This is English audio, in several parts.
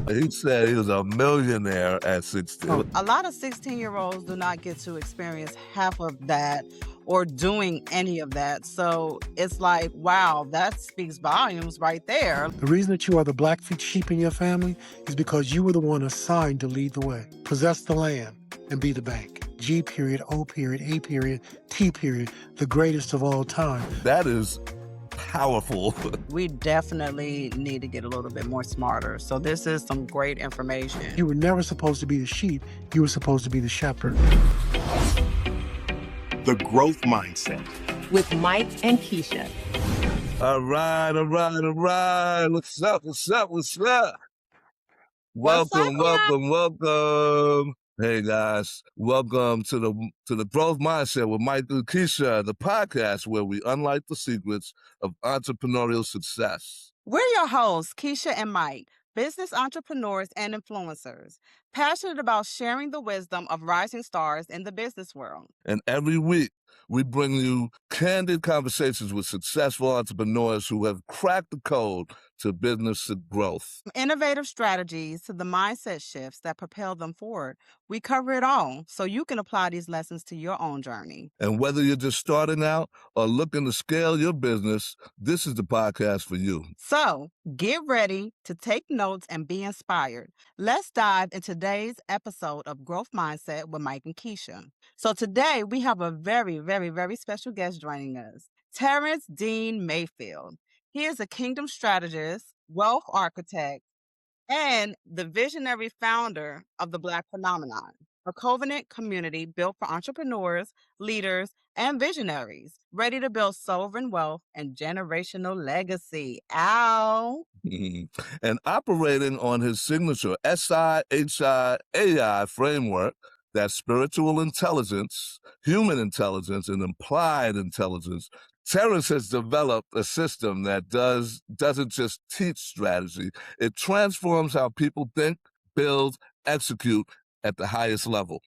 He said he was a millionaire at 16. A lot of 16-year-olds do not get to experience half of that or doing any of that. So it's like, wow, that speaks volumes right there. The reason that you are the black sheep in your family is because you were the one assigned to lead the way, possess the land, and be the bank. G period, O period, A period, T period, the greatest of all time. That is powerful. We definitely need to get a little bit more smarter. So this is some great information. You were never supposed to be the sheep. You were supposed to be the shepherd. The Growth Mindset with Mike and Keisha. All right. What's up? Welcome. Hey guys, welcome to the Growth Mindset with Mike and Keisha, the podcast where we unlock the secrets of entrepreneurial success. We're your hosts, Keisha and Mike, business entrepreneurs and influencers, passionate about sharing the wisdom of rising stars in the business world. And every week, we bring you candid conversations with successful entrepreneurs who have cracked the code to business growth. From innovative strategies to the mindset shifts that propel them forward, we cover it all so you can apply these lessons to your own journey. And whether you're just starting out or looking to scale your business, this is the podcast for you. So get ready to take notes and be inspired. Let's dive into today's episode of Growth Mindset with Mike and Keisha. So today we have a very, very, very special guest joining us, Terrence Dean Mayfield. He is a kingdom strategist, wealth architect, and the visionary founder of the Black Phenomenon, a covenant community built for entrepreneurs, leaders, and visionaries ready to build sovereign wealth and generational legacy. Ow! And operating on his signature SIHI-AI framework, that's spiritual intelligence, human intelligence, and implied intelligence, Terrence has developed a system that doesn't just teach strategy. It transforms how people think, build, execute at the highest level.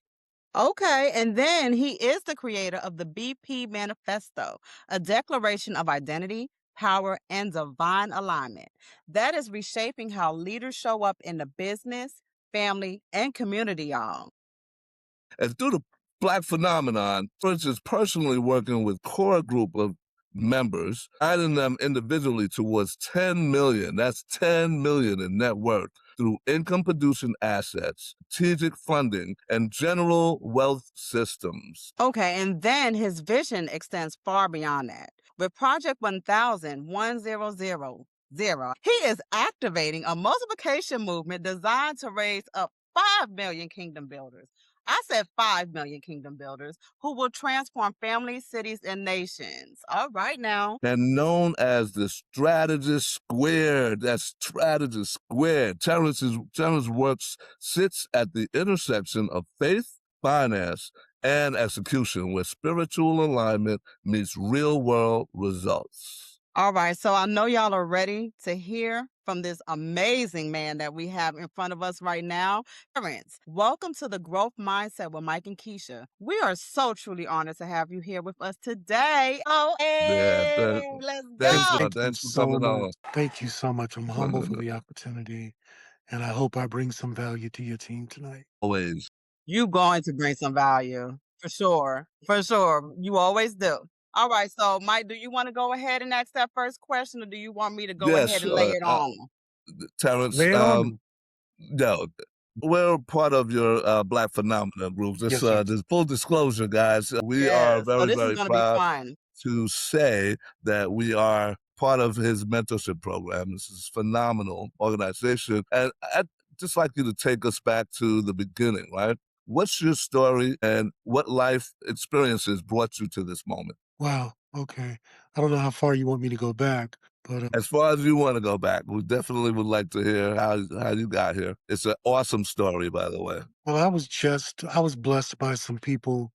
Okay, and then he is the creator of the BP Manifesto, a declaration of identity, power, and divine alignment that is reshaping how leaders show up in the business, family, and community, y'all. And through the Black Phenomenon, Terrence is personally working with core group of members, guiding them individually towards 10 million. That's 10 million in net worth through income-producing assets, strategic funding, and general wealth systems. Okay, and then his vision extends far beyond that. With Project 1000, he is activating a multiplication movement designed to raise up 5 million kingdom builders. I said 5 million kingdom builders who will transform families, cities, and nations. All right now. And known as the Strategist Squared. That's Strategist Squared. Terrence works sits at the intersection of faith, finance, and execution, where spiritual alignment meets real-world results. All right, so I know y'all are ready to hear from this amazing man that we have in front of us right now. Terrence, welcome to the Growth Mindset with Mike and Keisha. We are so truly honored to have you here with us today. Oh, hey, let's go. Thanks for coming on. Thank you so much. I'm humble for the opportunity, and I hope I bring some value to your team tonight. Always. You going to bring some value, for sure. For sure. You always do. All right, so Mike, do you want to go ahead and ask that first question, or do you want me to go ahead and lay it on? Terrence, no, we're part of your Black Phenomenon group. This full disclosure, guys. We are very, very proud to say that we are part of his mentorship program. This is a phenomenal organization. And I'd just like you to take us back to the beginning, right? What's your story and what life experiences brought you to this moment? Wow. Okay. I don't know how far you want me to go back, but as far as you want to go back, we definitely would like to hear how you got here. It's an awesome story, by the way. Well, I was blessed by some people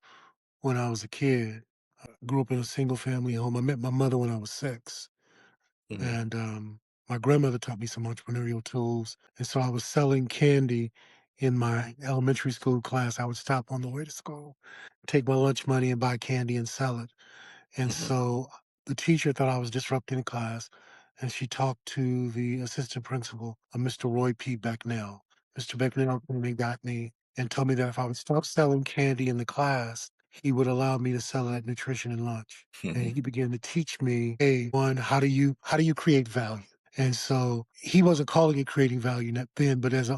when I was a kid. I grew up in a single family home. I met my mother when I was 6. And my grandmother taught me some entrepreneurial tools. And so I was selling candy in my elementary school class. I would stop on the way to school, take my lunch money and buy candy and sell it. And so the teacher thought I was disrupting the class. and she talked to the assistant principal, Mr. Roy P. Becknell. Mr. Becknell came and got me and told me that if I would stop selling candy in the class, he would allow me to sell it at nutrition and lunch. And he began to teach me, hey, one, how do you create value? And so he wasn't calling it creating value then, but as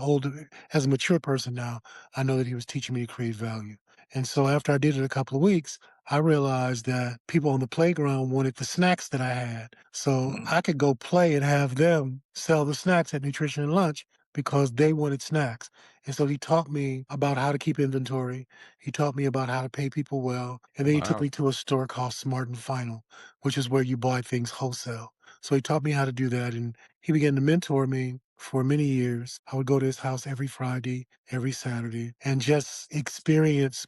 as a mature person now, I know that he was teaching me to create value. And so after I did it a couple of weeks, I realized that people on the playground wanted the snacks that I had. So I could go play and have them sell the snacks at nutrition and lunch because they wanted snacks. And so he taught me about how to keep inventory. He taught me about how to pay people well. And then he took Wow. me to a store called Smart and Final, which is where you buy things wholesale. So he taught me how to do that. And he began to mentor me for many years. I would go to his house every Friday, every Saturday, and just experience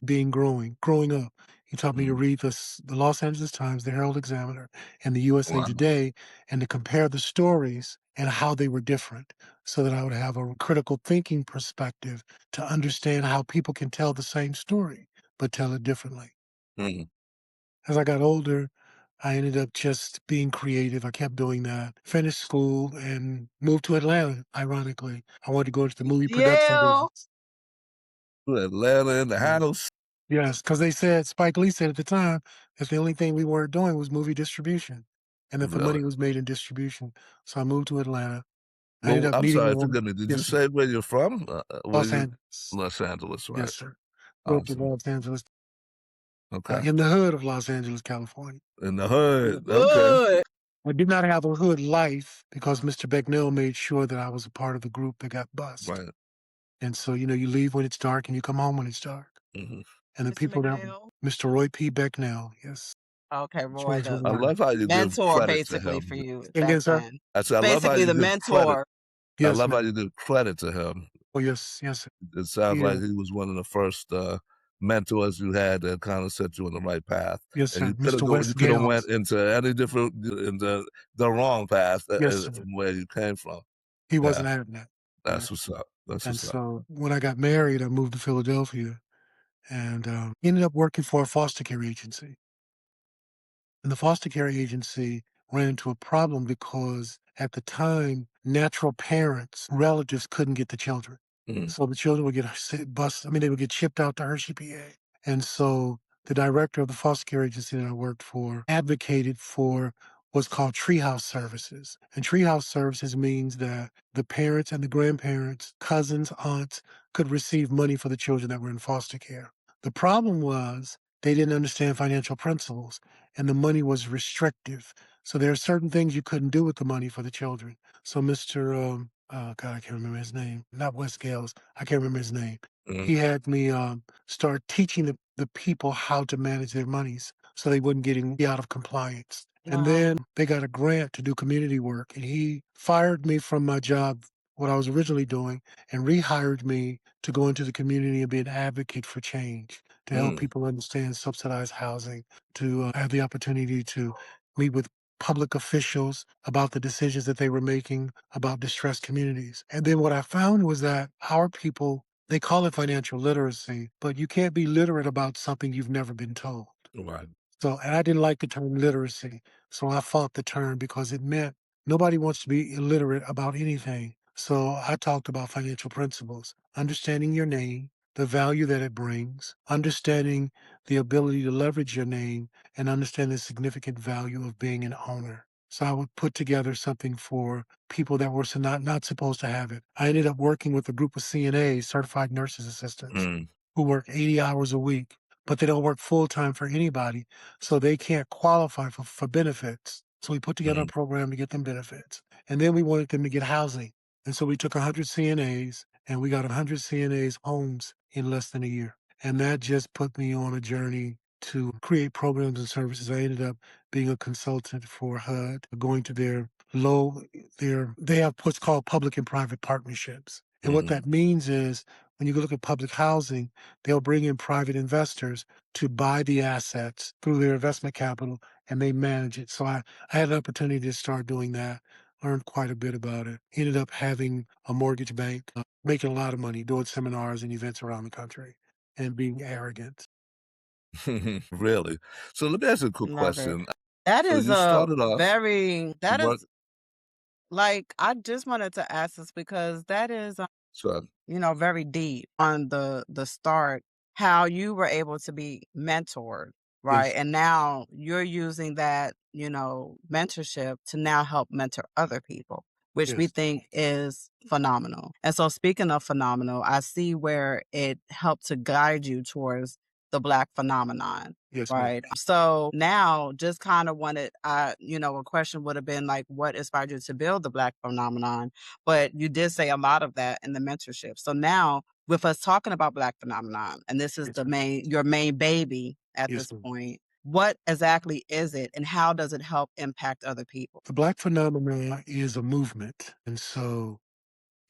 growing up. He taught me to read the Los Angeles Times, the Herald Examiner, and the USA Wow. Today, and to compare the stories and how they were different so that I would have a critical thinking perspective to understand how people can tell the same story, but tell it differently. Mm. As I got older, I ended up just being creative. I kept doing that. Finished school and moved to Atlanta, ironically. I wanted to go into the movie production Yeah. business. To Atlanta in the Yeah. house. Yes, because they said, Spike Lee said at the time, that the only thing we weren't doing was movie distribution and that the Really? money was made in distribution. So I moved to Atlanta. I ended Well, up I'm meeting a sorry, woman. forgive me. Did you Yes, sir. say where you're from? Where Los you Angeles. Los Angeles, right? Yes, sir. Grew up in Awesome. Los Angeles, Okay. in the hood of Los Angeles, California. In the hood. Okay. Good. I did not have a hood life because Mr. Becknell made sure that I was a part of the group that got bust. Right. And so, you leave when it's dark and you come home when it's dark. Mhm. And the Mr. people that McNeil. Mr. Roy P. Becknell, yes, Okay, Roy, changed my the I life. love how you give mentor credit to basically for him. you Say back again, sir? then. I said, I love how Basically you the give credit. mentor. I Yes, love how ma'am. you give credit to him. Oh, yes, yes, sir. It sounds Yeah, like he was one of the first mentors you had that kind of set you on the right path. yes, And sir. you could Mr. have West you could have went Gales. into any different into the wrong path Yes, sir. from where you came from. He Yeah, wasn't having that. Yeah. that's what's up. That's And what's up. so when I got married, I moved to Philadelphia and ended up working for a foster care agency. And the foster care agency ran into a problem because at the time, natural parents, relatives couldn't get the children. Mm, So the children would get bused. I mean, they would get shipped out to Hershey, PA. And so the director of the foster care agency that I worked for advocated for what's called treehouse services. And treehouse services means that the parents and the grandparents, cousins, aunts could receive money for the children that were in foster care. The problem was they didn't understand financial principles and the money was restrictive. So there are certain things you couldn't do with the money for the children. So Mr. God, I can't remember his name. Not West Gales. I can't remember his name. mm, He had me start teaching the people how to manage their monies so they wouldn't get out of compliance. And Wow. then they got a grant to do community work. And he fired me from my job, what I was originally doing, and rehired me to go into the community and be an advocate for change, to help mm, people understand subsidized housing, to have the opportunity to meet with public officials about the decisions that they were making about distressed communities. And then what I found was that our people, they call it financial literacy, but you can't be literate about something you've never been told. right. So, and I didn't like the term literacy. So I fought the term because it meant nobody wants to be illiterate about anything. So I talked about financial principles, understanding your name, the value that it brings, understanding the ability to leverage your name, and understand the significant value of being an owner. So I would put together something for people that were not supposed to have it. I ended up working with a group of CNAs, certified nurses assistants, Mm, who work 80 hours a week, but they don't work full time for anybody. So they can't qualify for benefits. So we put together a mm, program to get them benefits. And then we wanted them to get housing. And so we took 100 CNAs and we got 100 CNAs homes in less than a year. And that just put me on a journey to create programs and services. I ended up being a consultant for HUD, going to they have what's called public and private partnerships. And what mm, that means is when you look at public housing, they'll bring in private investors to buy the assets through their investment capital and they manage it. So I had an opportunity to start doing that, learned quite a bit about it, ended up having a mortgage bank, making a lot of money, doing seminars and events around the country and being arrogant. really. So let me ask you a quick Love it. question. That So is you a started off, very you that worked is Like, I just wanted to ask this because that is, Sure. very deep on the start, how you were able to be mentored, right? Yes. And now you're using that, mentorship to now help mentor other people, which we Yes. think is phenomenal. And so speaking of phenomenal, I see where it helped to guide you towards the Black phenomenon. Yes, ma'am. Right. So now just kind of wanted, a question would have been like, what inspired you to build the Black phenomenon? But you did say a lot of that in the mentorship. So now with us talking about Black phenomenon, and this is Yes, the ma'am. your main baby at Yes, this ma'am. point, what exactly is it and how does it help impact other people? The Black phenomenon is a movement. And so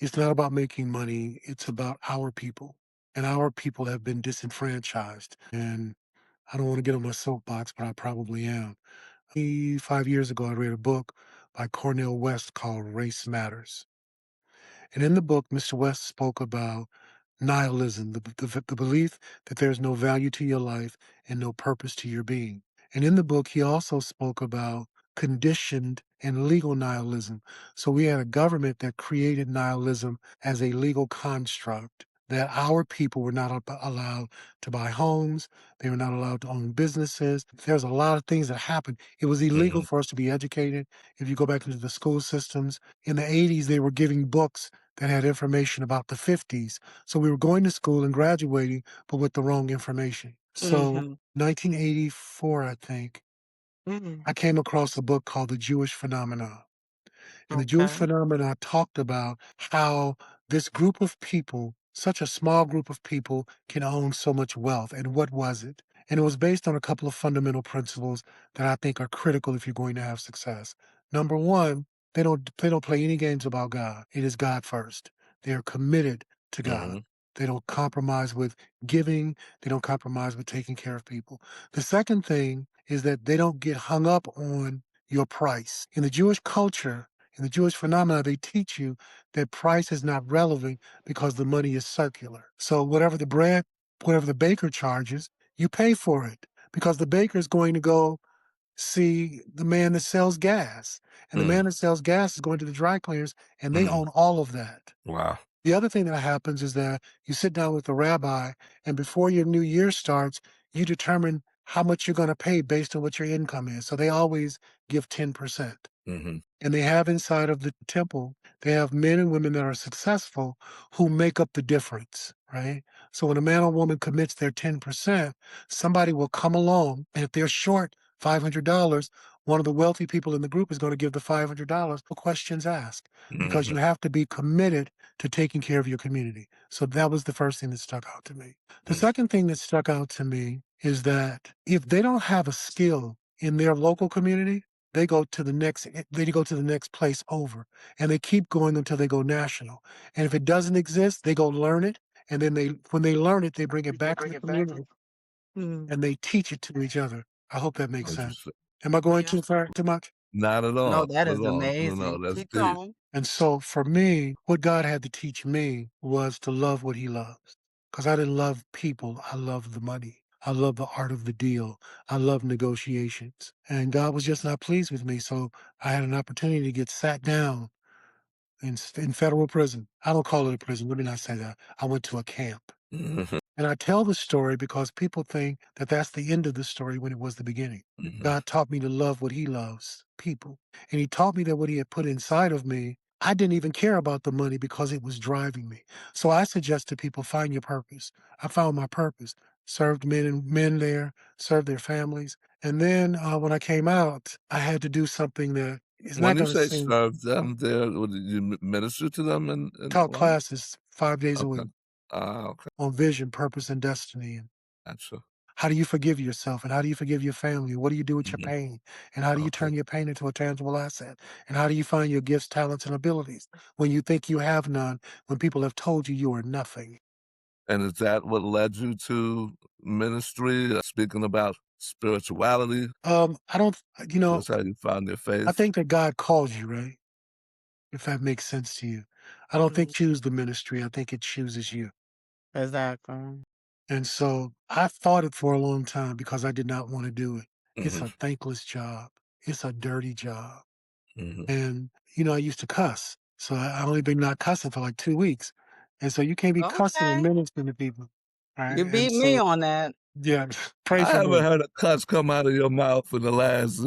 it's not about making money, it's about our people. And our people have been disenfranchised. And I don't want to get on my soapbox, but I probably am. 5 years ago, I read a book by Cornel West called Race Matters. And in the book, Mr. West spoke about nihilism, the belief that there's no value to your life and no purpose to your being. And in the book, he also spoke about conditioned and legal nihilism. So we had a government that created nihilism as a legal construct that our people were not allowed to buy homes. They were not allowed to own businesses. There's a lot of things that happened. It was illegal Mhm. for us to be educated. If you go back into the school systems, in the 80s, they were giving books that had information about the 50s. So we were going to school and graduating, but with the wrong information. So Mm-hmm. 1984, I think, Mm-hmm. I came across a book called The Jewish Phenomenon. And the Jewish Okay. Phenomenon talked about how this group of people, such a small group of people, can own so much wealth. And what was it? And it was based on a couple of fundamental principles that I think are critical if you're going to have success. Number one, they don't play any games about God. It is God first. They are committed to God. Mhm. They don't compromise with giving. They don't compromise with taking care of people. The second thing is that they don't get hung up on your price. In the Jewish culture, in the Jewish phenomena, they teach you that price is not relevant because the money is circular. So whatever the baker charges, you pay for it because the baker is going to go see the man that sells gas. And the Mm. man that sells gas is going to the dry cleaners and they Mhm. own all of that. Wow. The other thing that happens is that you sit down with the rabbi and before your new year starts, you determine how much you're going to pay based on what your income is. So they always give 10%. Mhm. And they have inside of the temple, they have men and women that are successful who make up the difference, right? So when a man or woman commits their 10%, somebody will come along, and if they're short $500, one of the wealthy people in the group is going to give the $500 for questions asked because Mhm. you have to be committed to taking care of your community. So that was the first thing that stuck out to me. The Mm. second thing that stuck out to me is that if they don't have a skill in their local community, they go to the next place over and they keep going until they go national. And if it doesn't exist, they go learn it. And then when they learn it, they bring it back to the community Mm. and they teach it to each other. I hope that makes sense. Interesting. Am I going Yeah. too much? Not at No, all. that Not is at all. No, amazing. no, that's Keep deep. going. And so for me, what God had to teach me was to love what he loves. Because I didn't love people. I loved the money. I love the art of the deal. I love negotiations. And God was just not pleased with me. So I had an opportunity to get sat down in federal prison. I don't call it a prison. Let me not say that. I went to a camp. Mhm. And I tell the story because people think that that's the end of the story when it was the beginning. Mhm. God taught me to love what he loves, people. And he taught me that what he had put inside of me, I didn't even care about the money because it was driving me. So I suggest to people, find your purpose. I found my purpose, served men there, served their families. And then when I came out, I had to do something that is When not you going to say seem serve them there, what did you minister to them in taught what? classes 5 days a Okay. week Okay. on vision, purpose, and destiny. And Gotcha. how do you forgive yourself? And how do you forgive your family? What do you do with your Mhm. pain? And how do you Okay. turn your pain into a tangible asset? And how do you find your gifts, talents, and abilities when you think you have none, when people have told you you are nothing? And is that what led you to ministry? Speaking about spirituality, I don't, that's how you found your I faith? think that God calls you, right? If that makes sense to you. I don't think Mm. choose the ministry. I think it chooses you. Exactly. And so I fought it for a long time because I did not want to do it. It's Mhm. a thankless job. It's a dirty job. And, I used to cuss. So I only been not cussing for like 2 weeks. And so you can't be cussing and Okay. ministering to people. All right. You And beat me so, on that. yeah, praise I the haven't Lord. heard a cuss come out of your mouth in the last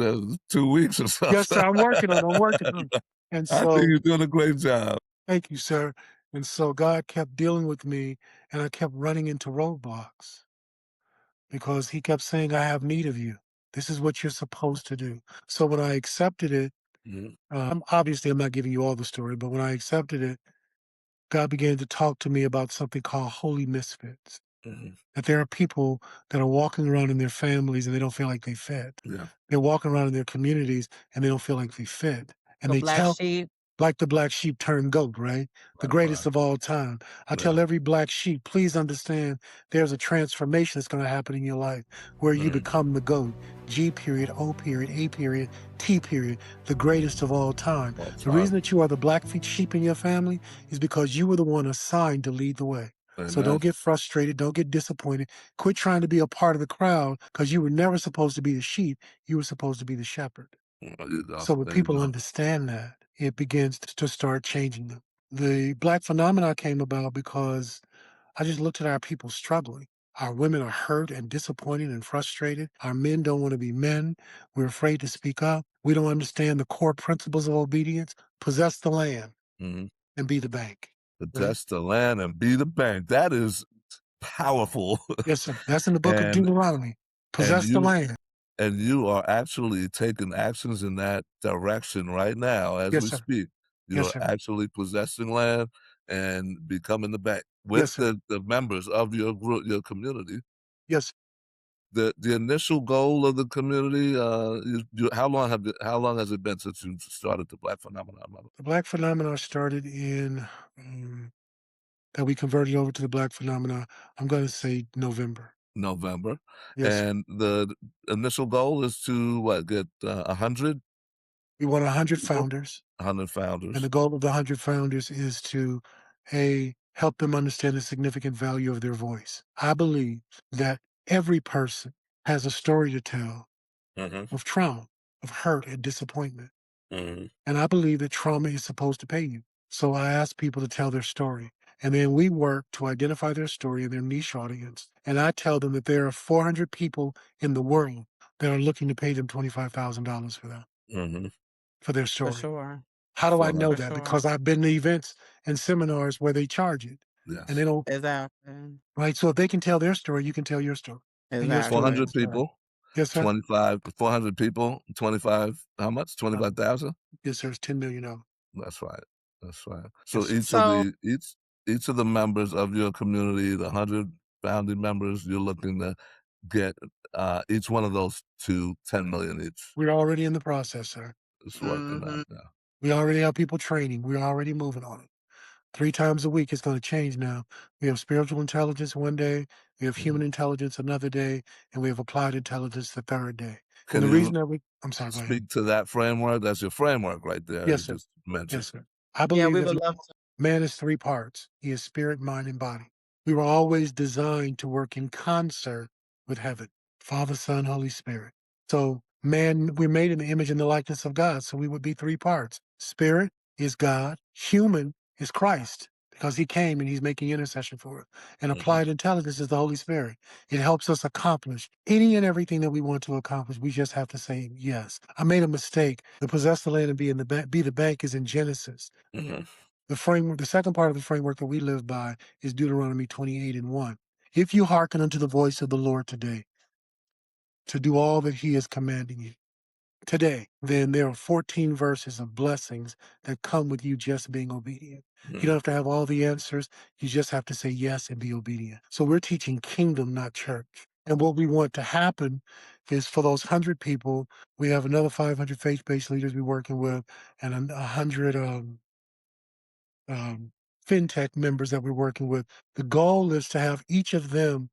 2 weeks or Yes, something. sir. I'm working on it. I'm working on it. And I think so, you're doing a great job. thank you, sir. And so God kept dealing with me and I kept running into roadblocks because he kept saying, I have need of you. This is what you're supposed to do. So when I accepted it, Mhm, obviously I'm not giving you all the story, but when I accepted it, God began to talk to me about something called holy misfits. mhm. That there are people that are walking around in their families and they don't feel like they fit. Yeah, They're walking around in their communities and they don't feel like they fit. And The they black tell sheep. like the black sheep turned goat, right? The that's greatest right. of all time. I tell Yeah. every black sheep, please understand there's a transformation that's going to happen in your life where you Mhm, become the goat. G period, O period, A period, T period, the greatest of all time. all The time. reason that you are the black sheep in your family is because you were the one assigned to lead the way. So Amen. don't get frustrated. Don't get disappointed. Quit trying to be a part of the crowd because you were never supposed to be the sheep. You were supposed to be the shepherd. So when There you people go. understand that, it begins to start changing them. The black phenomena came about because I just looked at our people struggling. Our women are hurt and disappointed and frustrated. Our men don't want to be men. We're afraid to speak up. We don't understand the core principles of obedience. Possess the land Mhm. and be the bank. Right? Possess the land and be the bank. That is powerful. Yes, sir. That's in the book of and Deuteronomy. and Possess the you land. and you are actually taking actions in that direction right now as Yes, we sir. speak. You Yes, are sir. actually possessing land and becoming the bank Yes, with sir. the members of your group, your community. Yes. The initial goal of the community, how long has it been since you started the Black Phenomenon? The black phenomena started in that we converted over to the black phenomena, I'm going to say November. November, Yes, and the initial goal is to what, get 100 we want 100 people, founders, 100 and the founders. goal of the 100 founders is to help them understand the significant value of their voice. I believe that every person has a story to tell Hmm. of trauma, of hurt and disappointment. Hmm. And I believe that trauma is supposed to pay you. So I ask people to tell their story. And then we work to identify their story and their niche audience. And I tell them that there are 400 people in the world that are looking to pay them $25,000 for that, Hmm. for their For story. sure. How do I know For 400. that? sure. Because I've been to events and seminars where they charge it. And they Yes. don't, Exactly. right? So if they can tell their story, you can tell your story. And your story is 400 Exactly. correct. people, Yes, sir. 400 people, 25, how much? Uh, 25,000? yes, sir. It's $10 million. That's right. That's right. Yes, So sir. So each of the members of your community, the 100 founding members, you're looking to get each one of those to 10 million each. We're already in the process, sir. It's working mhm. out now. We already have people training. We're already moving on it. 3 times a week, it's gonna change now. We have spiritual intelligence one day, we have Mhm. human intelligence another day, and we have applied intelligence the 3rd day. And Can the you reason that we I'm sorry, go ahead. speak to that framework? That's your framework right there. Yes, You sir. just mentioned. Yes, sir. I Yeah, believe we that would love to. man is 3 parts. He is spirit, mind, and body. We were always designed to work in concert with heaven, Father, Son, Holy Spirit. So, man, we're made in the image and the likeness of God. So we would be 3 parts. Spirit is God, human is Christ, because he came and he's making intercession for us. And Mhm, applied intelligence is the Holy Spirit. It helps us accomplish any and everything that we want to accomplish. We just have to say yes. I made a mistake. The possess the land and be the bank is in Genesis. mhm, The framework, the second part of the framework that we live by is Deuteronomy 28 and 1. If you hearken unto the voice of the Lord today to do all that he is commanding you today, then there are 14 verses of blessings that come with you just being obedient. You don't mhm, have to have all the answers. You just have to say yes and be obedient. So we're teaching kingdom, not church. And what we want to happen is for those 100 people, we have another 500 faith-based leaders we're working with and 100 um, fintech members that we're working with. The goal is to have each of them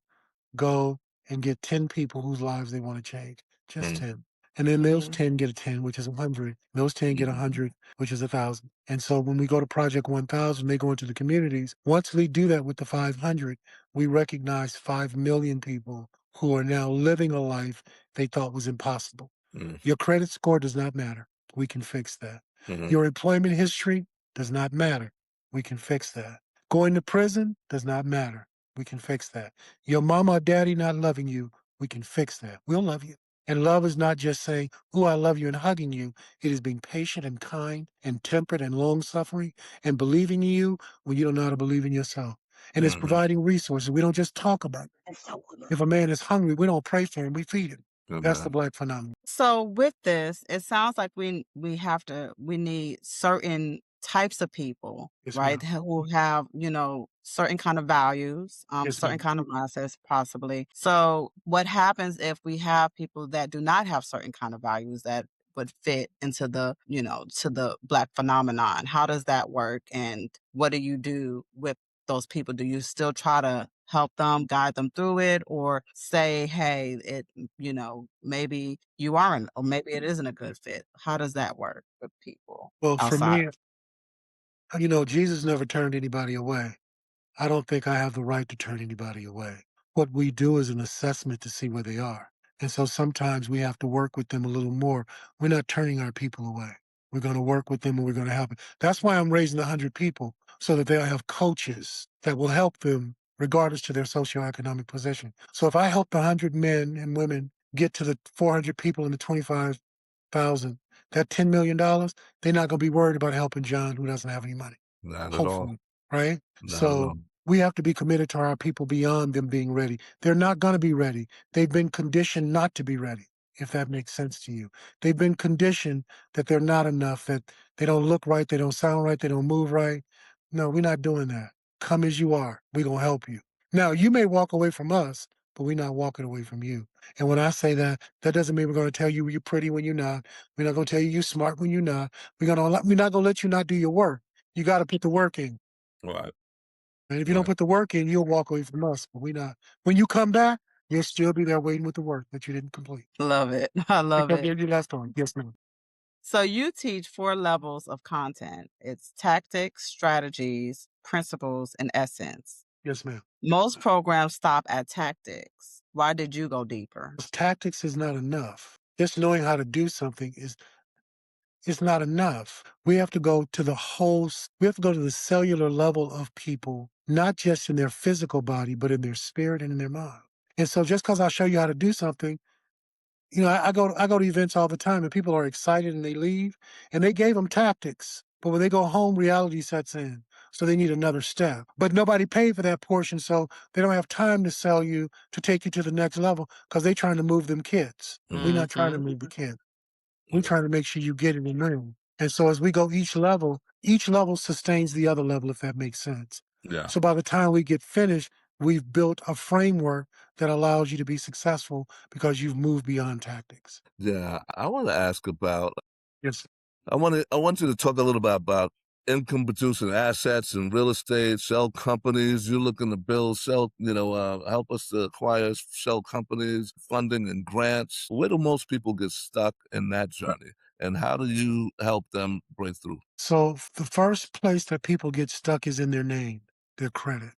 go and get 10 people whose lives they want to change, just mhm, 10. And then those Mhm. 10 get a 10, which is 100. Those 10 get mhm, 100, which is 1,000. And so when we go to Project 1,000, they go into the communities. Once we do that with the 500, we recognize 5 million people who are now living a life they thought was impossible. mhm. Your credit score does not matter. We can fix that. Your employment history does not matter. We can fix that. Going to prison does not matter. We can fix that. Your mama or daddy not loving you, we can fix that. We'll love you. And love is not just saying, "Oh, I love you," and hugging you. It is being patient and kind and temperate and long suffering and believing in you when you don't know how to believe in yourself. And it's providing resources. We don't just talk about it. If a man is hungry, we don't pray for him, we feed him. That's the Black phenomenon. So with this, it sounds like we need certain types of people, Yes, right? ma'am. Who have, certain kind of values, Yes, certain ma'am. kind of mindsets possibly. So what happens if we have people that do not have certain kind of values that would fit into to the Black phenomenon? How does that work? And what do you do with those people? Do you still try to help them, guide them through it, or say, hey, maybe you aren't, or maybe it isn't a good fit? How does that work with people Well, for outside? me, Jesus never turned anybody away. I don't think I have the right to turn anybody away. What we do is an assessment to see where they are. And so sometimes we have to work with them a little more. We're not turning our people away. We're going to work with them and we're going to help them. That's why I'm raising 100 people so that they'll have coaches that will help them regardless to their socioeconomic position. So if I help the 100 men and women get to the 400 people and the 25,000, that $10 million, they're not going to be worried about helping John who doesn't have any money. Not at all. Hopefully, right? Not at So all. we have to be committed to our people beyond them being ready. They're not going to be ready. They've been conditioned not to be ready, if that makes sense to you. They've been conditioned that they're not enough, that they don't look right, they don't sound right, they don't move right. No, we're not doing that. Come as you are. We're going to help you. Now, you may walk away from us, but we're not walking away from you. And when I say that, that doesn't mean we're going to tell you you're pretty when you're not. We're not going to tell you you're smart when you're not. We're not going to let you not do your work. You got to put the work in. Right. And if you don't put the work in, you'll walk away from us. But we not. When you come back, you'll still be there waiting with the work that you didn't complete. Love it. I love Because it. your last one. Yes, ma'am. So you teach 4 levels of content. It's tactics, strategies, principles, and essence. Yes, ma'am. Most programs stop at tactics. Why did you go deeper? Tactics is not enough. Just knowing how to do something is not enough. We have to go to we have to go to the cellular level of people, not just in their physical body, but in their spirit and in their mind. And so just because I show you how to do something, I go to events all the time and people are excited and they leave and they gave them tactics. But when they go home, reality sets in. So they need another step. But nobody paid for that portion. So they don't have time to sell you to take you to the next level because they're trying to move them kids. We're not trying to move the kids. We're trying to make sure you get it in room. And so as we go each level sustains the other level, if that makes sense. Yeah. So by the time we get finished, we've built a framework that allows you to be successful because you've moved beyond tactics. Yeah. I want to ask about, Yes. I want you to talk a little bit about income producing assets and real estate, shell companies. You're looking to build help us to acquire shell companies, funding and grants. Where do most people get stuck in that journey? And how do you help them break through? So the first place that people get stuck is in their name, their credit,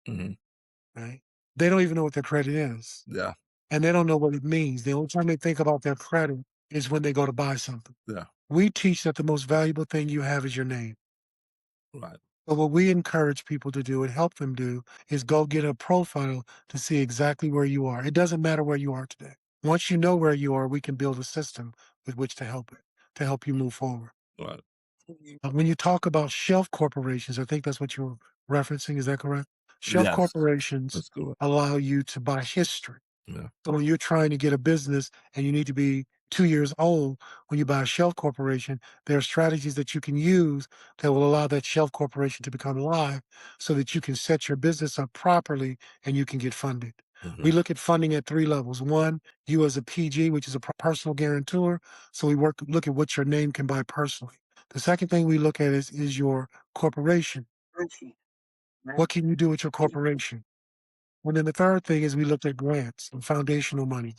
right? They don't even know what their credit is. Yeah. And they don't know what it means. The only time they think about their credit is when they go to buy something. Yeah. We teach that the most valuable thing you have is your name. Right. So what we encourage people to do and help them do is go get a profile to see exactly where you are. It doesn't matter where you are today. Once you know where you are, we can build a system with which to help you move forward. Right. When you talk about shelf corporations, I think that's what you're referencing. Is that correct? Shelf Yes. corporations That's good. allow you to buy history. Yeah. So when you're trying to get a business and you need to be 2 years old, when you buy a shelf corporation, there are strategies that you can use that will allow that shelf corporation to become live so that you can set your business up properly and you can get funded. We look at funding at 3 levels. One, you as a PG, which is a personal guarantor. So we look at what your name can buy personally. The second thing we look at is your corporation. What can you do with your corporation? And then the third thing is we looked at grants and foundational money.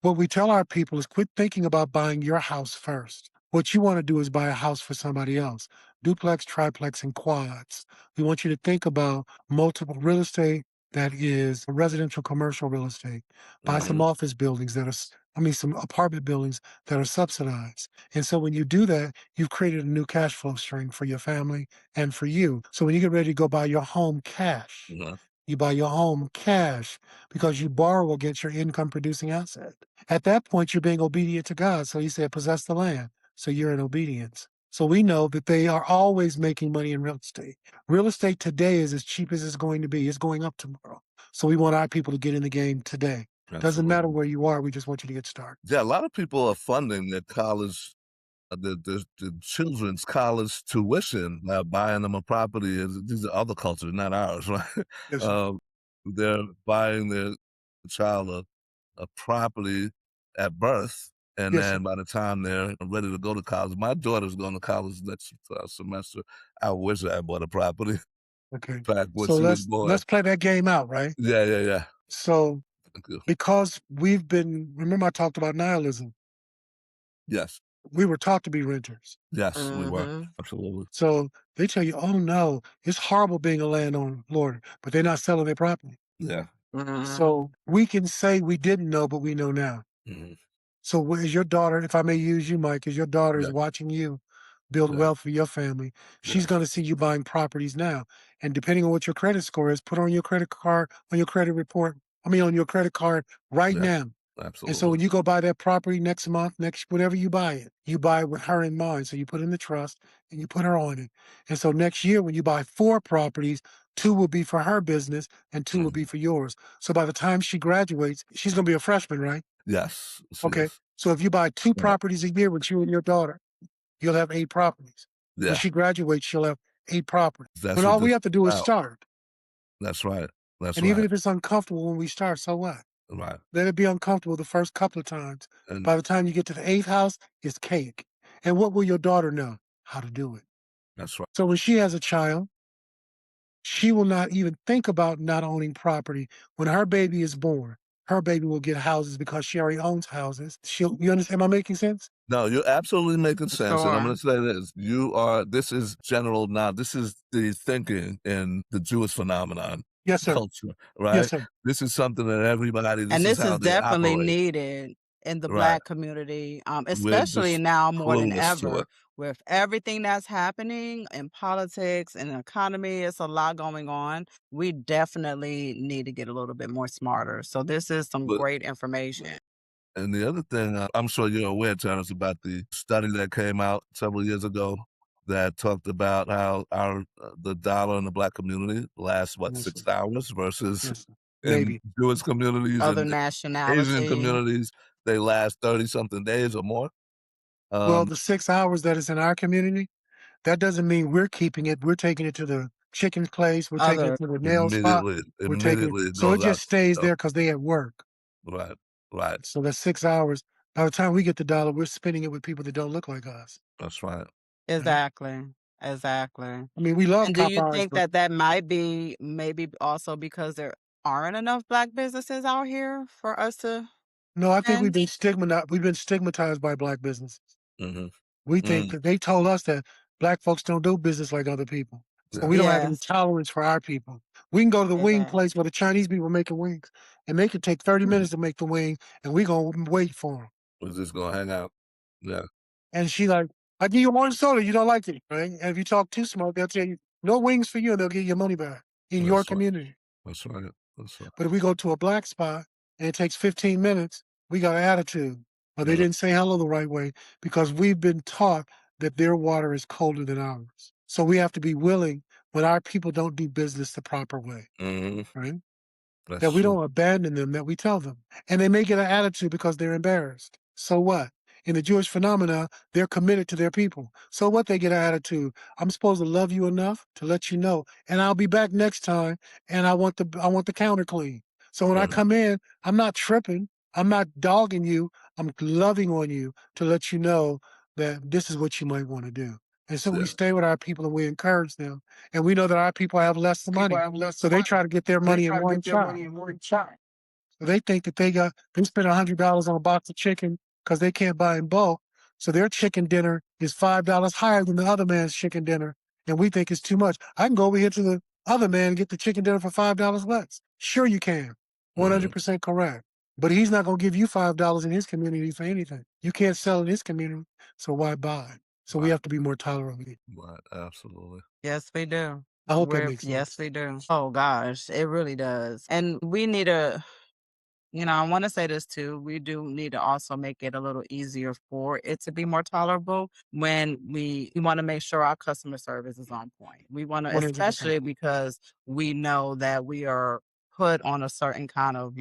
What we tell our people is quit thinking about buying your house first. What you want to do is buy a house for somebody else. Duplex, triplex, and quads. We want you to think about multiple real estate that is residential commercial real estate, buy some office buildings that are, some apartment buildings that are subsidized. And so when you do that, you've created a new cash flow stream for your family and for you. So when you get ready to go buy your home cash, you buy your home cash because you borrow against your income producing asset. At that point, you're being obedient to God. So he said, possess the land. So you're in obedience. So we know that they are always making money in real estate. Real estate today is as cheap as it's going to be. It's going up tomorrow. So we want our people to get in the game today. Doesn't matter where you are. We just want you to get started. Yeah, a lot of people are funding their college, the children's college tuition by buying them a property. These are other cultures, not ours, right? Yes, They're buying their child a property at birth, and yes, then by the time they're ready to go to college, my daughter's going to college next semester. I wish I had bought a property okay. back when So she was born. let's play that game out, right? Yeah. So Thank you. because remember I talked about nihilism. Yes. We were taught to be renters. Yes, we were. Absolutely. So they tell you, oh no, it's horrible being a landlord, but they're not selling their property. Yeah. So we can say we didn't know, but we know now. So is your daughter, if I may use you, Mike, as your daughter is watching you build wealth for your family, she's going to see you buying properties now. And depending on what your credit score is, put on your credit card, on your credit report, on your credit card right now. Absolutely. And so when you go buy that property next month, whenever you buy it with her in mind. So you put in the trust and you put her on it. And so next year, when you buy 4 properties, 2 will be for her business and 2 will be for yours. So by the time she graduates, she's going to be a freshman, right? Yes. Okay. Yes. So if you buy 2 properties a year with you and your daughter, you'll have 8 properties. Yeah. When she graduates, she'll have 8 properties. That's But what all we this have to do is about. start. That's right. That's And right. even if it's uncomfortable when we start, so what? Right. Let it be uncomfortable the first couple of times. And By the time you get to the 8th house, it's cake. And what will your daughter know? How to do it. that's right. So when she has a child, she will not even think about not owning property. When her baby is born, her baby will get houses because she already owns houses. You understand? Am I making sense? No, you're absolutely making sense. And I'm going Sure. to say this. This is general now. This is the thinking in the Jewish phenomenon Yes, sir. culture, right? Yes, sir. This is something that everybody, And this is this how is they definitely operate, needed in the right? Black community, We're especially just now more than clueless to ever it. with everything that's happening in politics and economy. It's a lot going on. We definitely need to get a little bit more smarter. So this is some But great information. And the other thing, I'm sure you're aware, Terrence, about the study that came out several years ago that talked about how the dollar in the Black community lasts, Yes, 6 sir. hours versus Yes, sir. in Maybe. Jewish communities Other and Asian nationality. communities, they last 30-something days or more. Well, the 6 hours that is in our community, that doesn't mean we're keeping it. We're taking it to the chicken place. We're taking Other it to the nail spot. We're taking it. Immediately it So it goes out just the stays window. there because they at work. Right, right. So that's 6 hours. By the time we get the dollar, we're spending it with people that don't look like us. That's right. Right? Exactly. Exactly. We love And do you Popeyes, think but that might be maybe also because there aren't enough Black businesses out here for us to no, I think spend? we've been stigmatized by Black businesses. Mhm. We think Mm, that they told us that Black folks don't do business like other people. So yeah, we don't have any Yes. tolerance for our people. We can go to the wing Exactly. place where the Chinese people making wings, and they can take 30 minutes to make the wing, and we gonna wait for them. we're just gonna hang out. Yeah, And she like, I give you one soda, you don't like it, right? And if you talk too smart, they'll tell you, no wings for you, and they'll give you your money back in your that's right. community. That's right. That's right. But if we go to a Black spot and it takes 15 minutes, we got an attitude. Or they Yeah. didn't say hello the right way because we've been taught that their water is colder than ours. So we have to be willing when our people don't do business the proper way, Mhm. right? That's That we true. don't abandon them, that we tell them. And they may get an attitude because they're embarrassed. So what? In the Jewish phenomena, they're committed to their people. So what they get an attitude? I'm supposed to love you enough to let you know. And I'll be back next time and I want the counter clean. So when I Mhm. come in, I'm not tripping. I'm not dogging you. I'm loving on you to let you know that this is what you might want to do. And so we Yeah. stay with our people and we encourage them. And we know that our people have less money. So they try to get their money in one shot. So they think that they spend $100 on a box of chicken because they can't buy in bulk. So their chicken dinner is $5 higher than the other man's chicken dinner. And we think it's too much. I can go over here to the other man get the chicken dinner for $5 less. Sure you can. 100% correct. But he's not going to give you $5 in his community for anything. You can't sell in his community, so why buy? So we have to be more tolerant. Right, absolutely. Yes, we do. I hope that makes sense. Yes, we do. Oh gosh, it really does. And we need to, I want to say this too. We do need to also make it a little easier for it to be more tolerable when we want to make sure our customer service is on point. We want to, 100%. especially because we know that we are put on a certain kind of,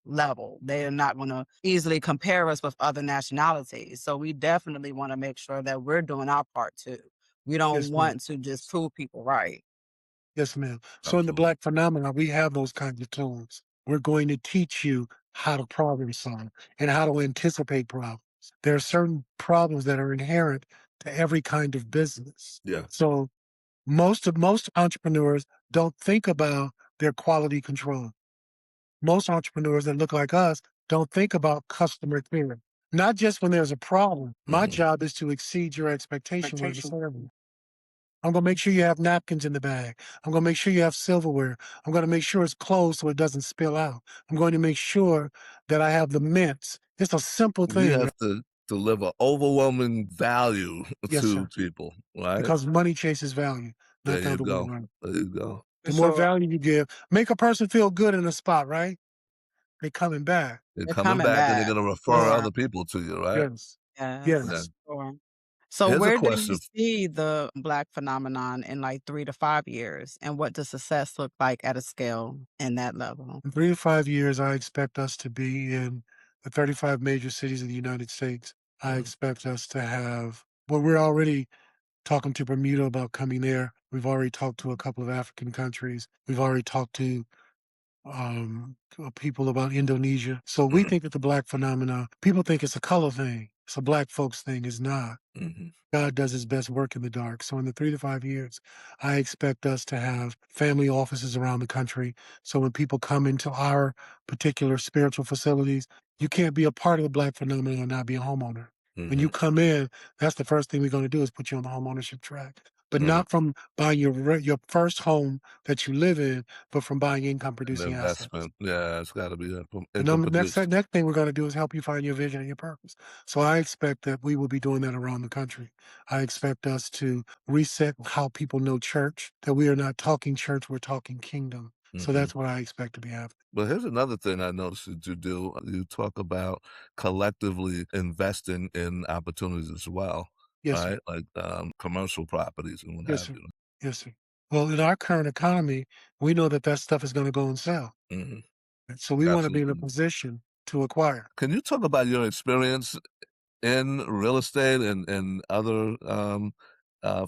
level. They are not going to easily compare us with other nationalities. So we definitely want to make sure that we're doing our part too. We don't Yes, ma'am. want to just prove people right. Yes, ma'am. So in the Black Phenomena, we have those kinds of tools. We're going to teach you how to problem solve and how to anticipate problems. There are certain problems that are inherent to every kind of business. Yeah. So most entrepreneurs don't think about their quality control. Most entrepreneurs that look like us don't think about customer care. Not just when there's a problem. My job is to exceed your expectation when it's serving. I'm going to make sure you have napkins in the bag. I'm going to make sure you have silverware. I'm going to make sure it's closed so it doesn't spill out. I'm going to make sure that I have the mints. It's a simple We thing. have to deliver overwhelming value Yes, to sir. people, right? Because money chases value, There not the you other way go. around. There you go. The more value you give, make a person feel good in a spot, right? They're coming back. They're They're coming coming back and they're back. going to refer Sure. other people to you, right? Yes. Yes. Yeah. Yes. Sure. So Here's a where do you question. see the Black phenomenon in like 3 to 5 years? And what does success look like at a scale in that level? In 3 to 5 years, I expect us to be in the 35 major cities of the United States. I expect us to have, well, we're already talking to Bermuda about coming there. We've already talked to a couple of African countries. We've already talked to people about Indonesia. So we think that the Black phenomena, people think it's a color thing. It's a Black folks thing. It's not. God does his best work in the dark. So in the 3 to 5 years, I expect us to have family offices around the country. So when people come into our particular spiritual facilities, you can't be a part of the Black phenomenon and not be a homeowner. When you come in, that's the first thing we're going to do is put you on the home ownership track. But not from buying your first home that you live in, but from buying income An producing assets. investment. Yeah, it's got to be income The next produced. next thing we're going to do is help you find your vision and your purpose. So I expect that we will be doing that around the country. I expect us to reset how people know church, that we are not talking church, we're talking kingdom. So that's what I expect to be happening. But here's another thing I noticed that you do. You talk about collectively investing in opportunities as well, Yes, sir. right? Like commercial properties and what Yes, have sir. you. Yes, sir. Well, in our current economy, we know that that stuff is going to go and sell. Mhm. So we want to be in a Absolutely. position to acquire. Can you talk about your experience in real estate and other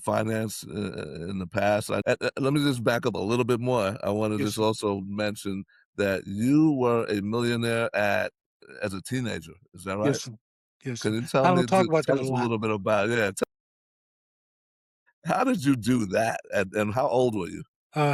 finance in the past? Let me just back up a little bit more. I want to Yes, just sir. also mention that you were a millionaire as a teenager. Is that right? Yes, sir. Yes, Can sir. you tell I me don't talk about tell that a us a lot. little bit about how did you do that and how old were you?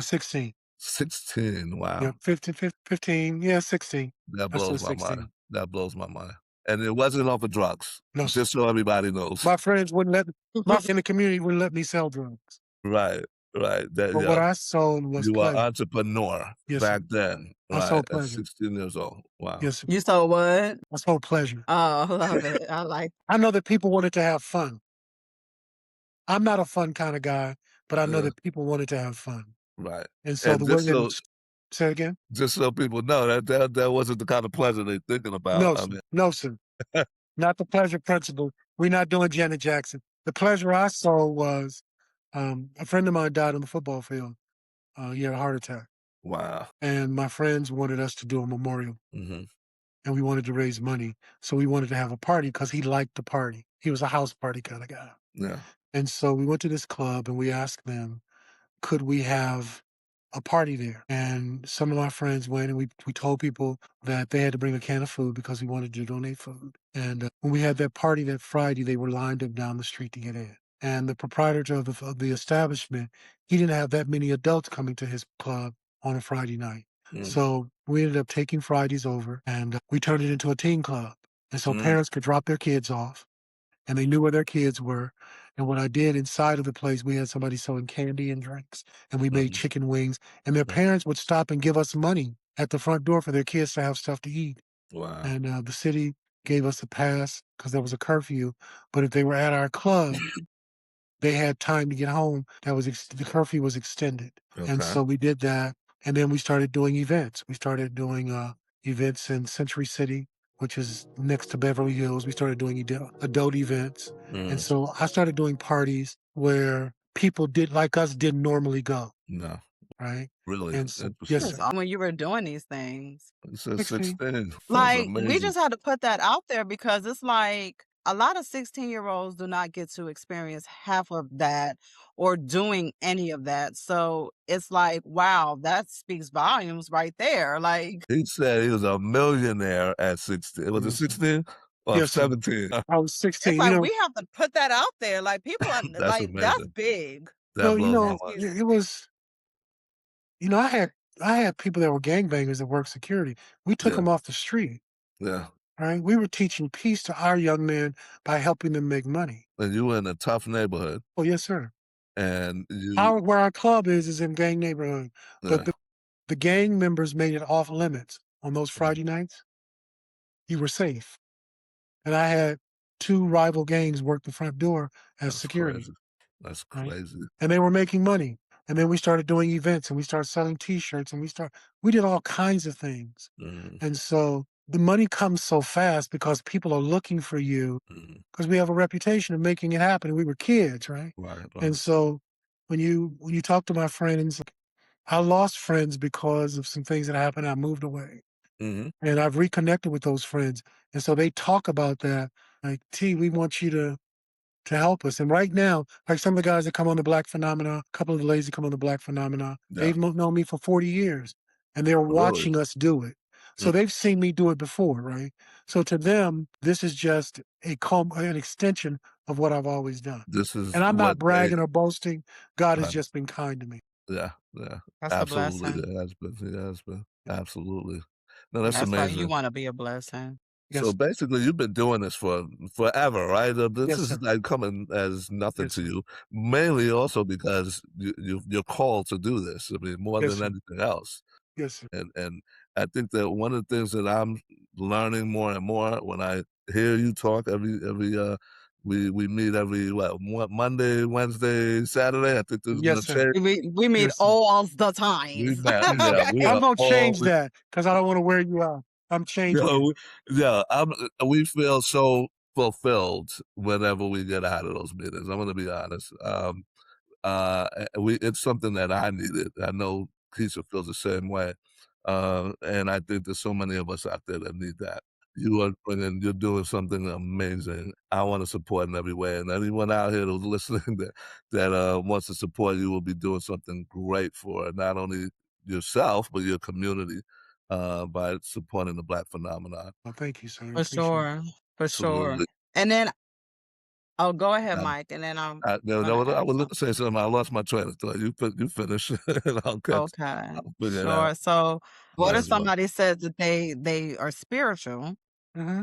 16. 16. Yeah, Wow. 15, yeah, 16. That I blows said my mind. 16. That blows my mind. And it wasn't off of drugs. No, sir. Just so everybody knows. My friends wouldn't let my in the community wouldn't let me sell drugs. Right, right. That But what I sold was you were pleasure. entrepreneur Yes, sir. back then, I right? sold At pleasure. 16 years old. Wow. Yes, sir. You sold what? I sold pleasure. Oh, I love it. I like I know that people wanted to have fun. I'm not a fun kind of guy, but I know Yeah, that people wanted to have fun. right. And so And the way that say it again? just so people know that wasn't the kind of pleasure they're thinking about. No, I sir. mean, No, sir. Not the pleasure principle. We're not doing Janet Jackson. The pleasure I saw was a friend of mine died on the football field. He had a heart attack. wow. And my friends wanted us to do a memorial. Hmm. And we wanted to raise money. So we wanted to have a party because he liked to party. He was a house party kind of guy. Yeah. And so we went to this club and we asked them, could we have a party there? And some of my friends went and we told people that they had to bring a can of food because we wanted to donate food. And when we had that party that Friday, they were lined up down the street to get in. And the proprietor of the establishment, he didn't have that many adults coming to his club on a Friday night. So we ended up taking Fridays over and we turned it into a teen club. And so Mm. parents could drop their kids off and they knew where their kids were. And what I did inside of the place, we had somebody selling candy and drinks, and we made chicken wings. And their parents would stop and give us money at the front door for their kids to have stuff to eat. Wow. And the city gave us a pass because there was a curfew. But if they were at our club, they had time to get home. The curfew was extended. And Okay. so we did that. And then we started doing events. We started doing events in Century City, which is next to Beverly Hills. We started doing adult events. And so I started doing parties where people did like us didn't normally go, No, right? really And yes, interesting. sir. When you were doing these things. You said 16. 16. That's Like, we amazing. just had to put that out there because it's like a lot of 16-year-olds do not get to experience half of that or doing any of that. So it's like, wow, that speaks volumes right there. Like, He said he was a millionaire at 16. Was it Yes, sir. 16 or Yes, sir. 17? I was it's 16. like we have to put that out there. Like, people are That's like, that's amazing. big. That blows my mind. It was, I had people that were gangbangers that worked security. We took Yeah, them off the street, yeah. right? We were teaching peace to our young men by helping them make money. And you were in a tough neighborhood, Oh, yes, sir. and you, Where our club is in gang neighborhood, but yeah, the gang members made it off limits on those mm, Friday nights. You were safe. And I had 2 rival gangs work the front door as that's security, crazy. That's right? crazy. And they were making money. And then we started doing events and we started selling T-shirts and we did all kinds of things. Mm, And so the money comes so fast because people are looking for you mm. because we have a reputation of making it happen. We were kids, right? Right, And right. so when you talk to my friends, I lost friends because of some things that happened. I moved away. Mhm. And I've reconnected with those friends. And so they talk about that. Like, T, we want you to help us. And right now, like some of the guys that come on the Black Phenomena, a couple of the ladies that come on the Black Phenomena, Yeah, they've known me for 40 years and they're really. watching us do it. Mm, So they've seen me do it before, right? So to them, this is just an extension of what I've always done. this is And I'm what not they bragging or boasting. God has right. just been kind to me. Yeah, yeah. That's a Absolutely, blessing. it has been. It has been. Yeah. Absolutely. No, that's That's right. You amazing. want to be a blessing. So Yes. basically, you've been doing this for forever, right? This Yes, is sir. like coming as nothing Yes, to sir. you, mainly also because you're called to do this. I mean, more Yes, than sir. anything else. Yes, sir. And I think that one of the things that I'm learning more and more when I hear you talk we meet every Monday, Wednesday, Saturday. I think there's gonna Yes, sir. change. We meet Yes, sir. all the We times. met, Yeah. yeah, we I'm are gonna all change that because I don't want to wear you out. I'm you changing know, it. yeah, we feel so fulfilled whenever we get out of those meetings. I'm gonna be honest. We it's something that I needed. I know Keisha feels the same way. And I think there's so many of us out there that need that. You're doing something amazing. I want to support in every way. And anyone out here who's listening that wants to support you will be doing something great for not only yourself, but your community by supporting the Black phenomenon. Oh, thank you, sir. I For appreciate it. sure. For sure. Absolutely. And then, oh, go ahead, Um, Mike. And then I'm no, going to no, I ask was going something. to say something. I lost my train of thought. You finish, and Okay. I'll figure it out. Sure. So what Might if as well. somebody says that they are spiritual? Hmm.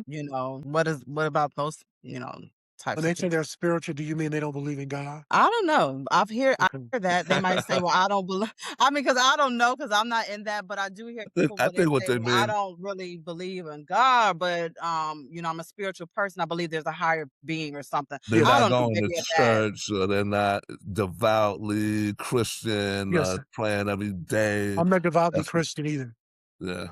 What about those, When types of they say people? they're spiritual, do you mean they don't believe in God? I don't know. I Okay. hear that. They might say, "Well, I don't believe." I mean, because I don't know, because 'cause I'm not in that, but I do hear people I where they think what say, they "Well, I mean, don't really believe in God, but, I'm a spiritual person. I believe there's a higher being or something." they're I Yes. not don't know, going to maybe that. church or they're not devoutly Christian, Yes, sir. praying every day. I'm not devoutly That's what Christian either, yeah.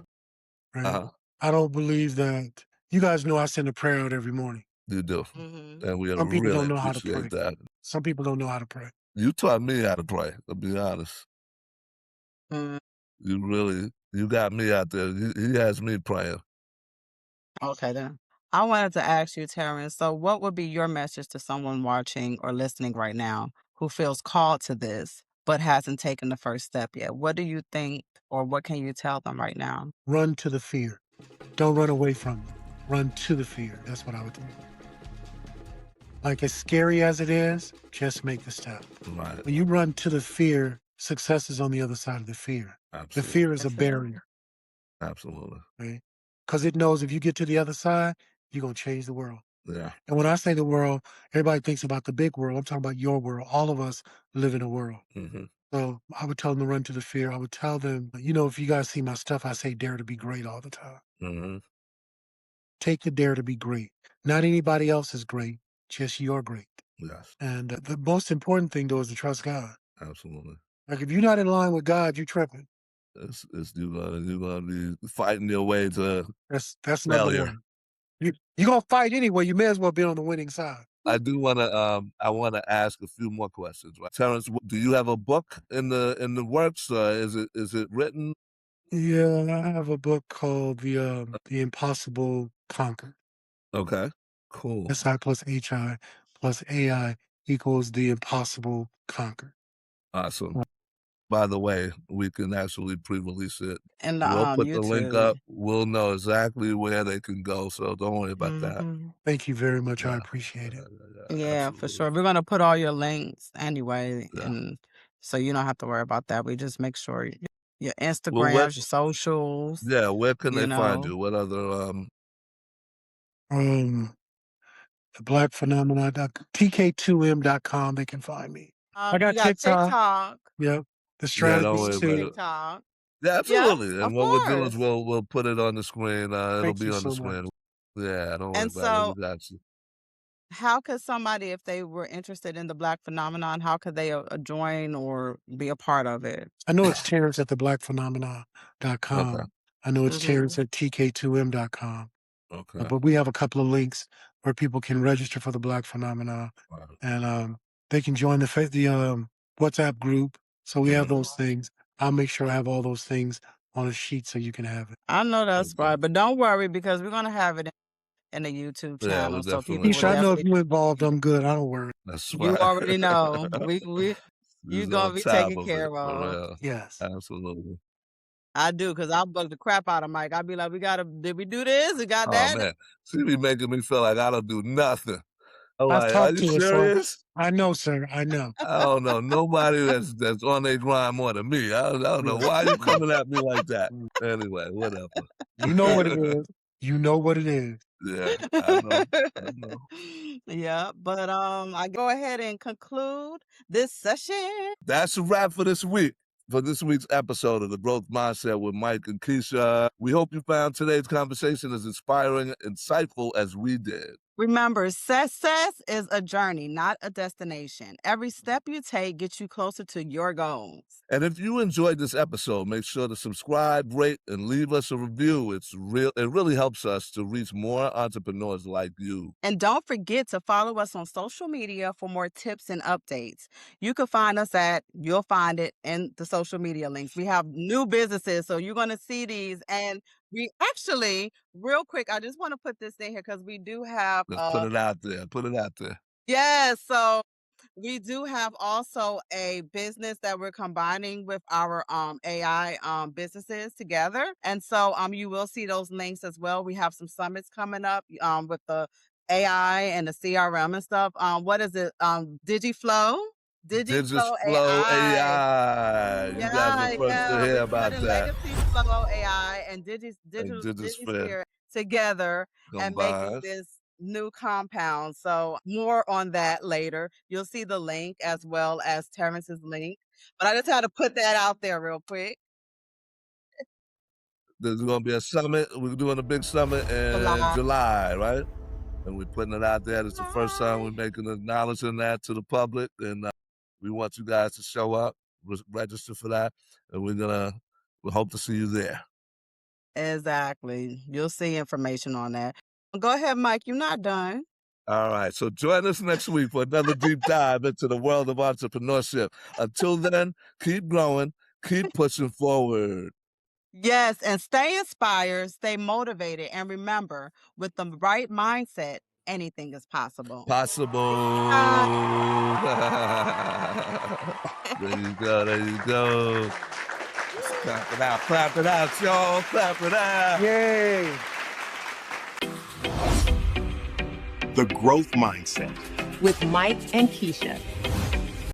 right? Uh-huh. I don't believe that. You guys know I send a prayer out every morning. You do. Mhm. And we Some people really don't know how to appreciate pray. that. Some people don't know how to pray. You taught me how to pray, to be honest. Mm, You got me out there. He has me praying. okay, then. I wanted to ask you, Terrence, so what would be your message to someone watching or listening right now who feels called to this but hasn't taken the first step yet? What do you think, or what can you tell them right now? Run to the fear. Don't run away from it. Run to the fear. That's what I would do. Like, as scary as it is, just make the step. Right. When you run to the fear, success is on the other side of the fear. The Absolutely. fear is a Yes, it is. barrier, Absolutely. right? Because it knows if you get to the other side, you're going to change the world. Yeah. And when I say the world, everybody thinks about the big world. I'm talking about your world. All of us live in a world. So I would tell them to run to the fear. I would tell them, if you guys see my stuff, I say dare to be great all the time. Take the dare to be great. Not anybody else is great, just you're great. Yes. And the most important thing, though, is to trust God. Absolutely. Like, if you're not in line with God, you're tripping. You're gonna be fighting your way to That's number failure. one. You're going to fight anyway. You may as well be on the winning side. I do want to ask a few more questions. Right? Terrence, do you have a book in the works? Is it written? Yeah, I have a book called The Impossible Conquered. Okay, cool. SI plus HI plus AI equals The Impossible Conquered. Awesome. By the way, we can actually pre-release it. And We'll put the link YouTube. up. We'll know exactly where they can go, so don't worry about that. Thank you very much. Yeah. I appreciate it. Yeah, for sure. We're gonna put all your links anyway, Yeah. and so you don't have to worry about that. We just make sure your Well, Instagrams, your socials. Yeah, where can they find know. you? What other The Black Phenomenon, TK2M.com, they can find me. I got You got TikTok. TikTok. Yep. The Yeah, don't strategies worry too. about it. TikTok. Yeah, absolutely. of And what we'll do is course. we'll put it on the screen. It'll Thank be you on the so much. screen. Yeah, don't worry And about it. so, We got you. how could somebody, if they were interested in the Black Phenomenon, how could they join or be a part of it? I know it's Terrence at theblackphenomenon.com. Okay. I know it's Terrence at TK2M.com. Okay. But we have a couple of links where people can register for the Black Phenomenon, Wow. and they can join the WhatsApp group. So we have those things. I'll make sure I have all those things on a sheet so you can have it. I know that's Okay. right, but don't worry because we're gonna have it in the YouTube Yeah, channel, we so definitely people Keisha, will I know if definitely. you involved, I'm good. I don't worry. That's You right. already know. We you He's gonna on be top taken of care it, for of. real. Yes. Absolutely. I do, cause I'll bug the crap out of Mike. I'll be like, did we do this? We got Oh that? man, she be making me feel like I don't do nothing. I'm I've like, are talked you to her, so serious? I know, sir. I know. I don't know nobody that's on their grind more than me. I don't know why you coming at me like that. Anyway, whatever. You know what it is. You know what it is. Yeah, I know. I know. Yeah, but I go ahead and conclude this session. That's a wrap for this week. For this week's episode of The Growth Mindset with Mike and Keisha. We hope you found today's conversation as inspiring, insightful as we did. Remember, success is a journey, not a destination. Every step you take gets you closer to your goals. And if you enjoyed this episode, make sure to subscribe, rate, and leave us a review. It really helps us to reach more entrepreneurs like you. And don't forget to follow us on social media for more tips and updates. You can find us you'll find it in the social media links. We have new businesses, so you're going to see these. And we actually, real quick, I just want to put this in here because we do have. Let's put it out there. Put it out there. Yes. So we do have also a business that we're combining with our AI businesses together. And so you will see those links as well. We have some summits coming up with the AI and the CRM and stuff. What is it? DigiFlow? DigiFlow AI. You guys are first to hear We're about putting that. Legacy Flow AI and And DigiSphere together and making this new compound. So more on that later. You'll see the link as well as Terrence's link. But I just had to put that out there real quick. There's going to be a summit. We're doing a big summit in July, right? And we're putting it out there. It's the first time we're making acknowledging that to the public. And we want you guys to show up, register for that. And we hope to see you there. Exactly. You'll see information on that. Go ahead, Mike. You're not done. All right. So join us next week for another deep dive into the world of entrepreneurship. Until then, keep growing, keep pushing forward. Yes, and stay inspired, stay motivated, and remember, with the right mindset, anything is possible. Possible. There you go. There you go. Clap it out, y'all. Clap it out. Yay. The Growth Mindset with Mike and Keisha.